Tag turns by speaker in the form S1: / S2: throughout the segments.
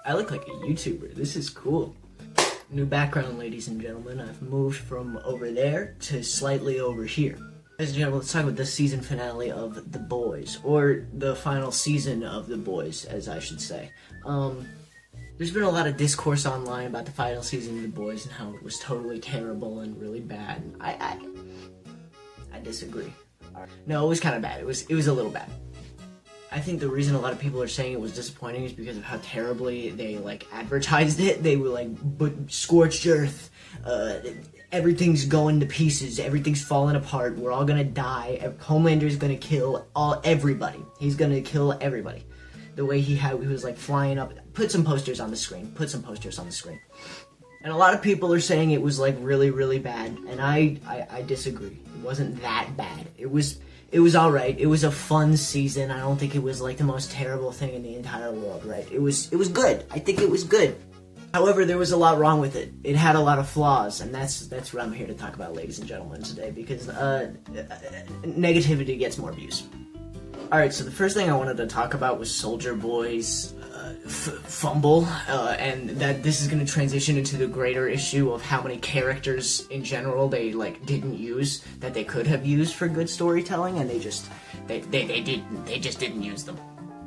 S1: I look like a YouTuber. This is cool. New background, ladies and gentlemen. I've moved from over there to slightly over here. Ladies and gentlemen, let's talk about the season finale of The Boys, or the final season of The Boys, as I should say. There's been a lot of discourse online about the final season of The Boys and how it was totally terrible and really bad. I disagree. No, it was kind of bad. It was a little bad. I think the reason a lot of people are saying it was disappointing is because of how terribly they, advertised it. They were like, but scorched earth, everything's going to pieces, everything's falling apart, we're all gonna die, Homelander's gonna kill everybody. He's gonna kill everybody. The way he was like flying up, put some posters on the screen. And a lot of people are saying it was like really, really bad, and I disagree. It wasn't that bad. It was alright. It was a fun season. I don't think it was like the most terrible thing in the entire world, right? It was good. I think it was good. However, there was a lot wrong with it. It had a lot of flaws, and that's what I'm here to talk about, ladies and gentlemen, today, because negativity gets more views. Alright, so the first thing I wanted to talk about was Soldier Boy's fumble, and that this is going to transition into the greater issue of how many characters in general they didn't use that they could have used for good storytelling, and they just didn't use them.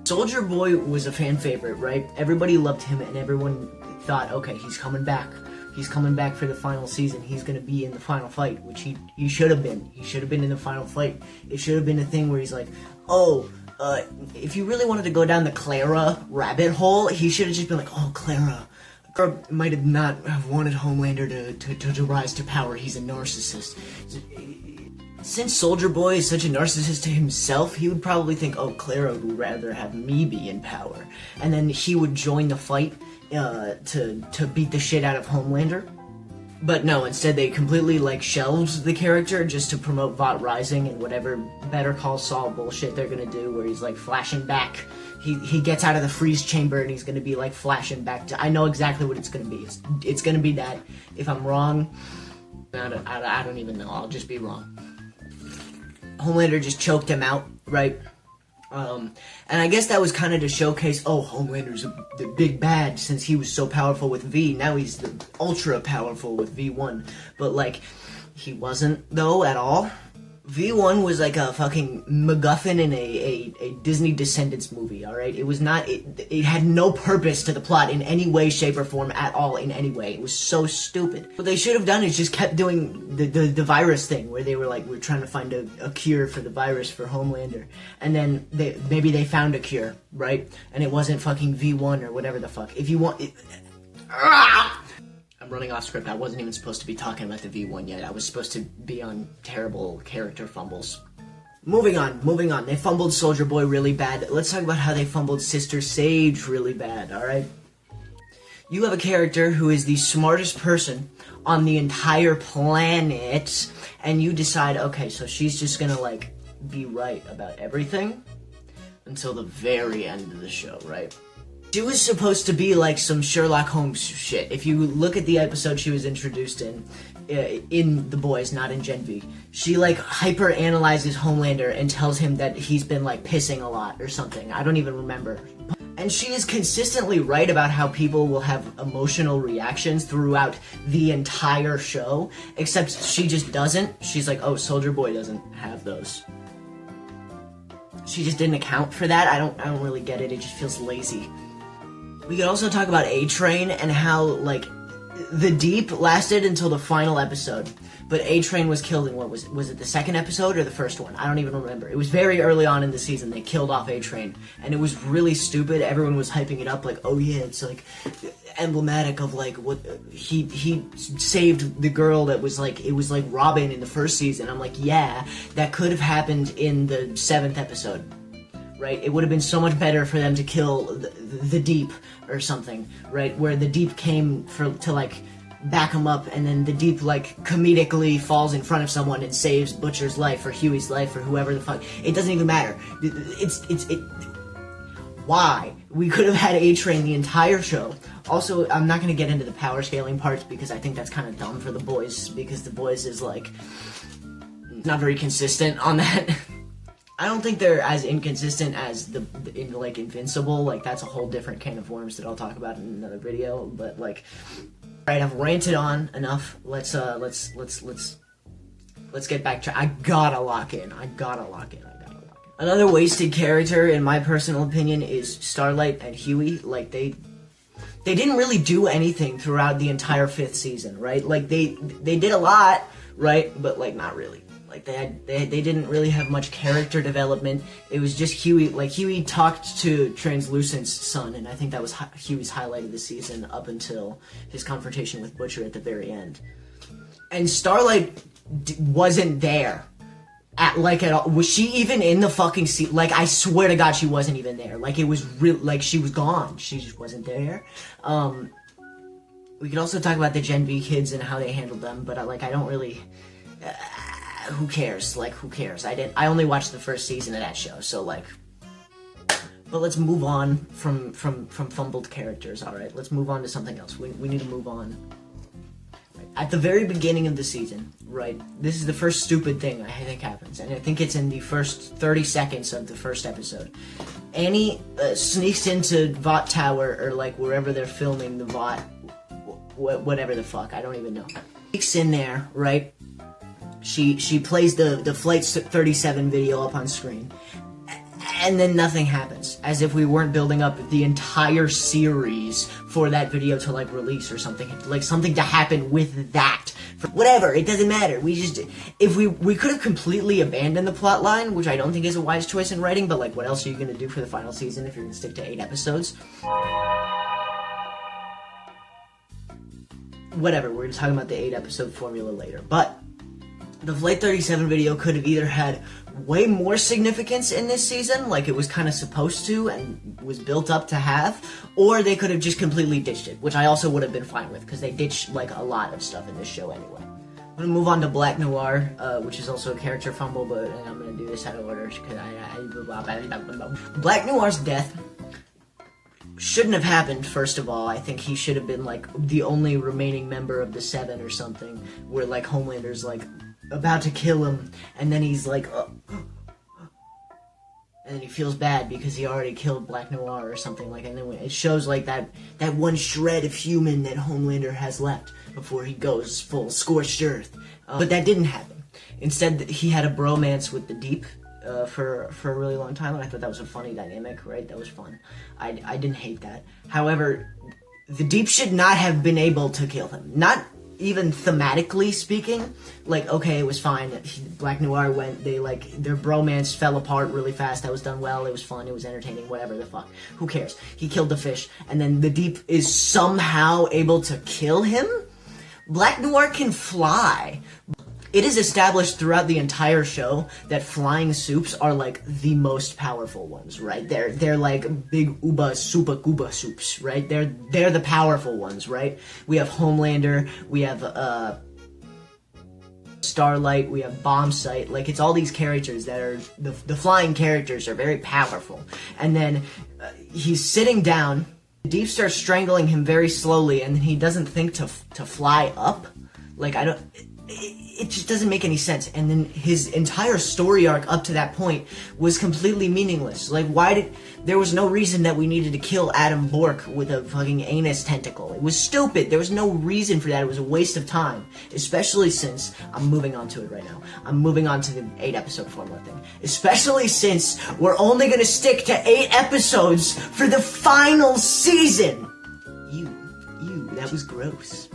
S1: Soldier Boy was a fan favorite, right? Everybody loved him, and everyone thought, okay, he's coming back. He's coming back for the final season. He's going to be in the final fight, which he should have been. He should have been in the final fight. It should have been a thing where he's like, if you really wanted to go down the Clara rabbit hole, he should have just been like, oh, Clara might have not have wanted Homelander to rise to power. He's a narcissist. Since Soldier Boy is such a narcissist to himself, he would probably think, oh, Clara would rather have me be in power. And then he would join the fight to beat the shit out of Homelander. But no, instead they completely shelved the character just to promote Vought Rising and whatever Better Call Saul bullshit they're gonna do, where he's flashing back. He gets out of the freeze chamber and he's gonna be flashing back to. I know exactly what it's gonna be. It's gonna be that. If I'm wrong, I don't even know. I'll just be wrong. Homelander just choked him out, right? And I guess that was kind of to showcase, oh, Homelander's the big bad since he was so powerful with V. Now he's the ultra powerful with V1. But, he wasn't, though, at all. V1 was like a fucking MacGuffin in a Disney Descendants movie, alright? It was not, it had no purpose to the plot in any way, shape, or form at all, in any way. It was so stupid. What they should have done is just kept doing the virus thing, where they were we're trying to find a cure for the virus for Homelander. And then maybe they found a cure, right? And it wasn't fucking V1 or whatever the fuck. If you want... I'm running off script. I wasn't even supposed to be talking about the V1 yet. I was supposed to be on terrible character fumbles. Moving on. They fumbled Soldier Boy really bad. Let's talk about how they fumbled Sister Sage really bad, alright? You have a character who is the smartest person on the entire planet, and you decide, okay, so she's just gonna, be right about everything until the very end of the show, right? She was supposed to be some Sherlock Holmes shit. If you look at the episode she was introduced in The Boys, not in Gen V, she hyper-analyzes Homelander and tells him that he's been pissing a lot or something. I don't even remember. And she is consistently right about how people will have emotional reactions throughout the entire show, except she just doesn't. She's like, oh, Soldier Boy doesn't have those. She just didn't account for that. I don't really get it. It just feels lazy. We could also talk about A-Train and how, the Deep lasted until the final episode. But A-Train was killed in was it the second episode or the first one? I don't even remember. It was very early on in the season. They killed off A-Train. And it was really stupid. Everyone was hyping it up oh yeah, it's emblematic of what he saved the girl that was it was like Robin in the first season. I'm yeah, that could have happened in the 7th episode. Right? It would have been so much better for them to kill the Deep or something, right? Where the Deep came to back him up, and then the Deep comedically falls in front of someone and saves Butcher's life or Huey's life or whoever the fuck. It doesn't even matter. Why? We could have had A-Train the entire show. Also, I'm not going to get into the power scaling parts because I think that's kind of dumb for The Boys, because The Boys is not very consistent on that. I don't think they're as inconsistent as in like Invincible. Like that's a whole different can of worms that I'll talk about in another video. But like, alright, I've ranted on enough. Let's get back to. I gotta lock in. Another wasted character, in my personal opinion, is Starlight and Huey. Like they didn't really do anything throughout the entire 5th season, right? Like they did a lot, right? But like not really. Like they didn't really have much character development. It was just Huey. Like Huey talked to Translucent's son, and I think that was Huey's highlight of the season up until his confrontation with Butcher at the very end. And Starlight wasn't there at all. Was she even in the fucking seat? Like I swear to God, she wasn't even there. Like it was real. Like she was gone. She just wasn't there. We could also talk about the Gen V kids and how they handled them, but I don't really. Who cares? Like, who cares? I only watched the first season of that show, so like. But let's move on from fumbled characters. All right, let's move on to something else. We need to move on. At the very beginning of the season, right? This is the first stupid thing I think happens, and I think it's in the first 30 seconds of the first episode. Annie sneaks into Vought Tower, or like wherever they're filming the Vought, whatever the fuck, I don't even know. Sneaks in there, right? She plays the Flight 37 video up on screen, and then nothing happens, as if we weren't building up the entire series for that video to like release or something, like something to happen with that. Whatever, it doesn't matter. We could have completely abandoned the plot line, which I don't think is a wise choice in writing, but like what else are you gonna do for the final season if you're gonna stick to 8 episodes? Whatever, we're talking about the 8 episode formula later, but the Flight 37 video could have either had way more significance in this season, like it was kind of supposed to and was built up to have, or they could have just completely ditched it, which I also would have been fine with, because they ditched like a lot of stuff in this show anyway. I'm gonna move on to Black Noir, which is also a character fumble, but I'm gonna do this out of order, because Black Noir's death shouldn't have happened, first of all. I think he should have been like the only remaining member of the 7 or something, where like Homelander's like about to kill him, and then he's like, and then he feels bad because he already killed Black Noir or something like, and then it shows like that one shred of human that Homelander has left before he goes full scorched earth. But that didn't happen. Instead, he had a bromance with the Deep for a really long time, and I thought that was a funny dynamic, right? That was fun. I didn't hate that. However, the Deep should not have been able to kill him. Not even thematically speaking. Like, okay, it was fine. Black Noir went, their bromance fell apart really fast. That was done well. It was fun. It was entertaining. Whatever the fuck. Who cares? He killed the fish, and then the Deep is somehow able to kill him? Black Noir can fly. It is established throughout the entire show that flying soups are like the most powerful ones, right? They're like big uba super gooba soups, right? They're the powerful ones, right? We have Homelander, we have Starlight, we have Bombsight. Like, it's all these characters that are the flying characters are very powerful. And then he's sitting down. Deep starts strangling him very slowly, and then he doesn't think to fly up. Like, it just doesn't make any sense. And then his entire story arc up to that point was completely meaningless. Like, there was no reason that we needed to kill Adam Bork with a fucking anus tentacle. It was stupid. There was no reason for that. It was a waste of time. Especially since, I'm moving on to it right now. I'm moving on to the 8 episode formula thing. Especially since we're only gonna stick to 8 episodes for the final season. That was gross.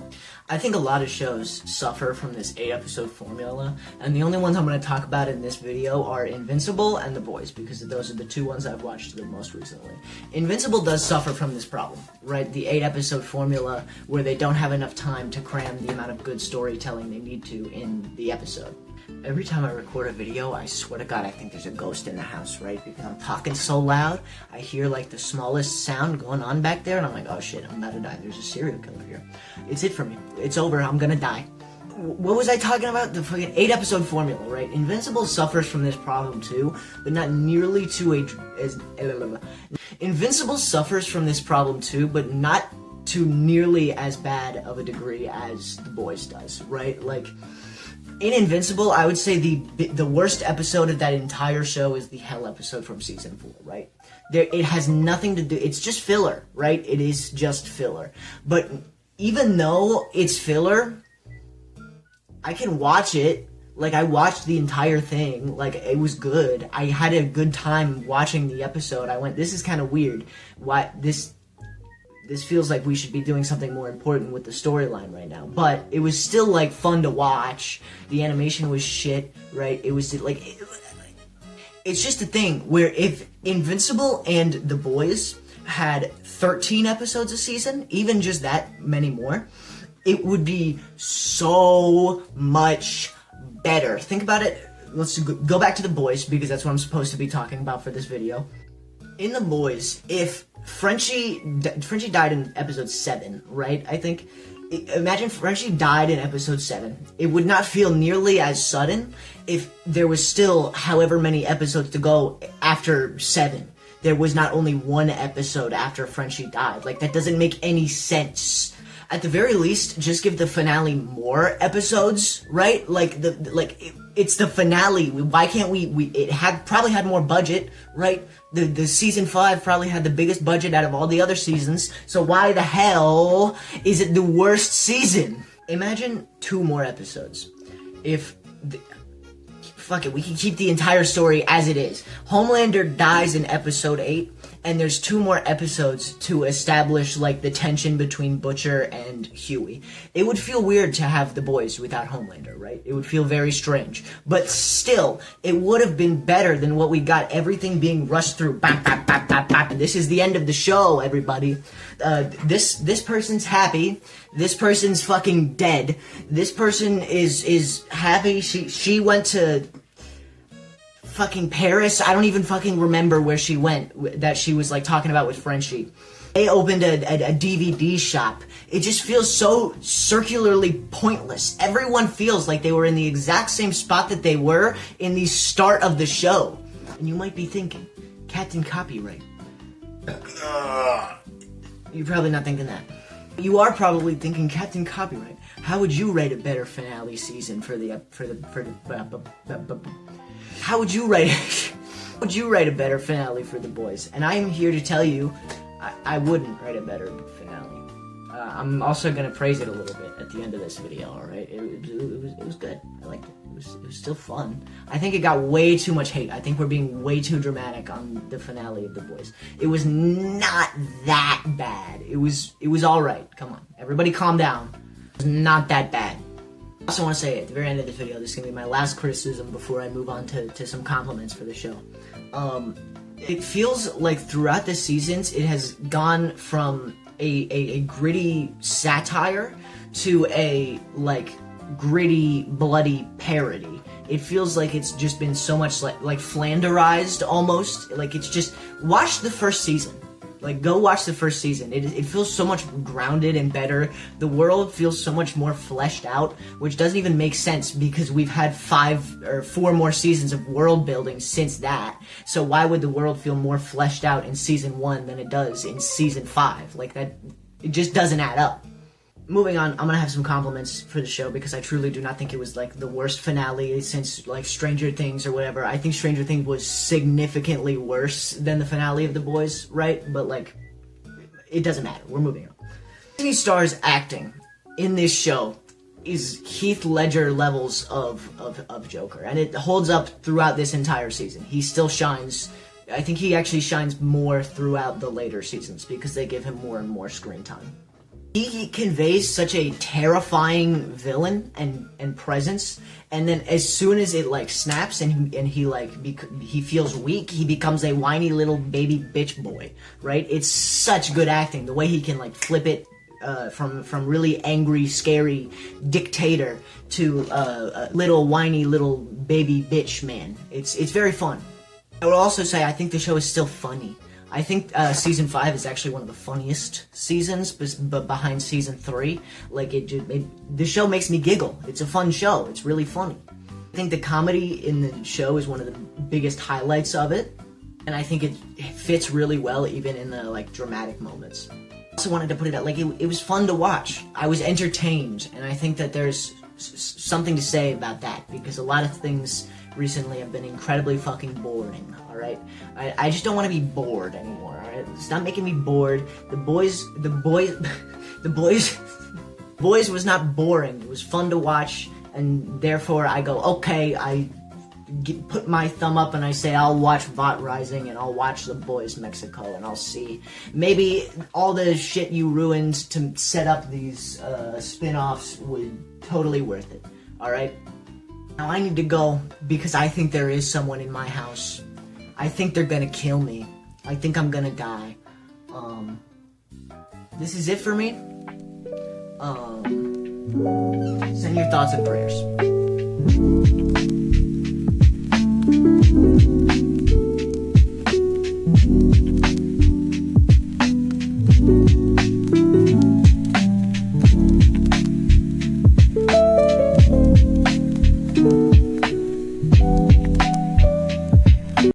S1: I think a lot of shows suffer from this 8 episode formula, and the only ones I'm going to talk about in this video are Invincible and The Boys, because those are the 2 ones I've watched the most recently. Invincible does suffer from this problem, right? The 8 episode formula where they don't have enough time to cram the amount of good storytelling they need to in the episode. Every time I record a video, I swear to God, I think there's a ghost in the house, right? Because I'm talking so loud, I hear like the smallest sound going on back there, and I'm like, oh shit, I'm about to die. There's a serial killer here. It's it for me. It's over. I'm gonna die. What was I talking about? The fucking 8 episode formula, right? Invincible suffers from this problem too, but not nearly Invincible suffers from this problem too, but not to nearly as bad of a degree as The Boys does, right? Like, In Invincible, I would say the worst episode of that entire show is the Hell episode from season 4, right? It has nothing to do, it's just filler, right? It is just filler. But even though it's filler, I can watch it. Like, I watched the entire thing. Like, it was good. I had a good time watching the episode. I went, this is kind of weird. Why this feels like we should be doing something more important with the storyline right now. But it was still, like, fun to watch. The animation was shit, right? It was, like... It's just a thing where if Invincible and The Boys had 13 episodes a season, even just that many more, it would be so much better. Think about it. Let's go back to The Boys, because that's what I'm supposed to be talking about for this video. In The Boys, if Frenchie died in episode 7, right? I think. Imagine Frenchie died in episode 7. It would not feel nearly as sudden if there was still however many episodes to go after 7. There was not only one episode after Frenchie died. Like, that doesn't make any sense. At the very least, just give the finale more episodes, right? Like, it's the finale. Why can't it probably had more budget, right? The season 5 probably had the biggest budget out of all the other seasons, so why the hell is it the worst season? Imagine 2 more episodes. Fuck it, we can keep the entire story as it is. Homelander dies in episode 8, and there's 2 more episodes to establish, like, the tension between Butcher and Huey. It would feel weird to have The Boys without Homelander, right? It would feel very strange. But still, it would have been better than what we got, everything being rushed through. Bap, bap, bap, bap, bap. This is the end of the show, everybody. This person's happy. This person's fucking dead. This person is happy. She went to fucking Paris. I don't even fucking remember where she went, that she was, like, talking about with Frenchie. They opened a DVD shop. It just feels so circularly pointless. Everyone feels like they were in the exact same spot that they were in the start of the show. And you might be thinking, Captain Copyright. You're probably not thinking that. You are probably thinking, Captain Copyright, how would you rate a better finale season how would you rate it? Would you write a better finale for The Boys? And I am here to tell you, I wouldn't write a better finale. I'm also gonna praise it a little bit at the end of this video. All right, it was good. I liked it. It was still fun. I think it got way too much hate. I think we're being way too dramatic on the finale of The Boys. It was not that bad. It was all right. Come on, everybody, calm down. It was not that bad. I also want to say at the very end of this video, this is going to be my last criticism before I move on to some compliments for the show. It feels like throughout the seasons, it has gone from a gritty satire to a, like, gritty, bloody parody. It feels like it's just been so much like Flanderized almost. Like, it's just, watch the first season. Like, go watch the first season. It feels so much grounded and better. The world feels so much more fleshed out, which doesn't even make sense because we've had 5 or 4 more seasons of world building since that. So why would the world feel more fleshed out in season 1 than it does in season 5? Like, that, it just doesn't add up. Moving on, I'm gonna have some compliments for the show because I truly do not think it was, like, the worst finale since, like, Stranger Things or whatever. I think Stranger Things was significantly worse than the finale of The Boys, right? But, like, it doesn't matter. We're moving on. Disney Star's acting in this show is Heath Ledger levels of Joker, and it holds up throughout this entire season. He still shines. I think he actually shines more throughout the later seasons because they give him more and more screen time. He conveys such a terrifying villain and presence, and then as soon as it, like, snaps and he feels weak, he becomes a whiny little baby bitch boy, right? It's such good acting. The way he can, like, flip it from really angry, scary dictator to a little whiny little baby bitch man. It's very fun. I would also say I think the show is still funny. I think season 5 is actually one of the funniest seasons, but behind season 3, like, the show makes me giggle. It's a fun show. It's really funny. I think the comedy in the show is one of the biggest highlights of it, and I think it fits really well even in the, like, dramatic moments. I also wanted to put it out, like, it was fun to watch. I was entertained, and I think that there's something to say about that, because a lot of things recently have been incredibly fucking boring, alright? I just don't want to be bored anymore, alright? Stop making me bored. The boys was not boring. It was fun to watch, and therefore I go, okay, put my thumb up and I say I'll watch VOT Rising and I'll watch The Boys Mexico, and I'll see maybe all the shit you ruined to set up these spin-offs would totally worth it. Alright? Now I need to go because I think there is someone in my house. I think they're gonna kill me. I think I'm gonna die. This is it for me. Send your thoughts and prayers.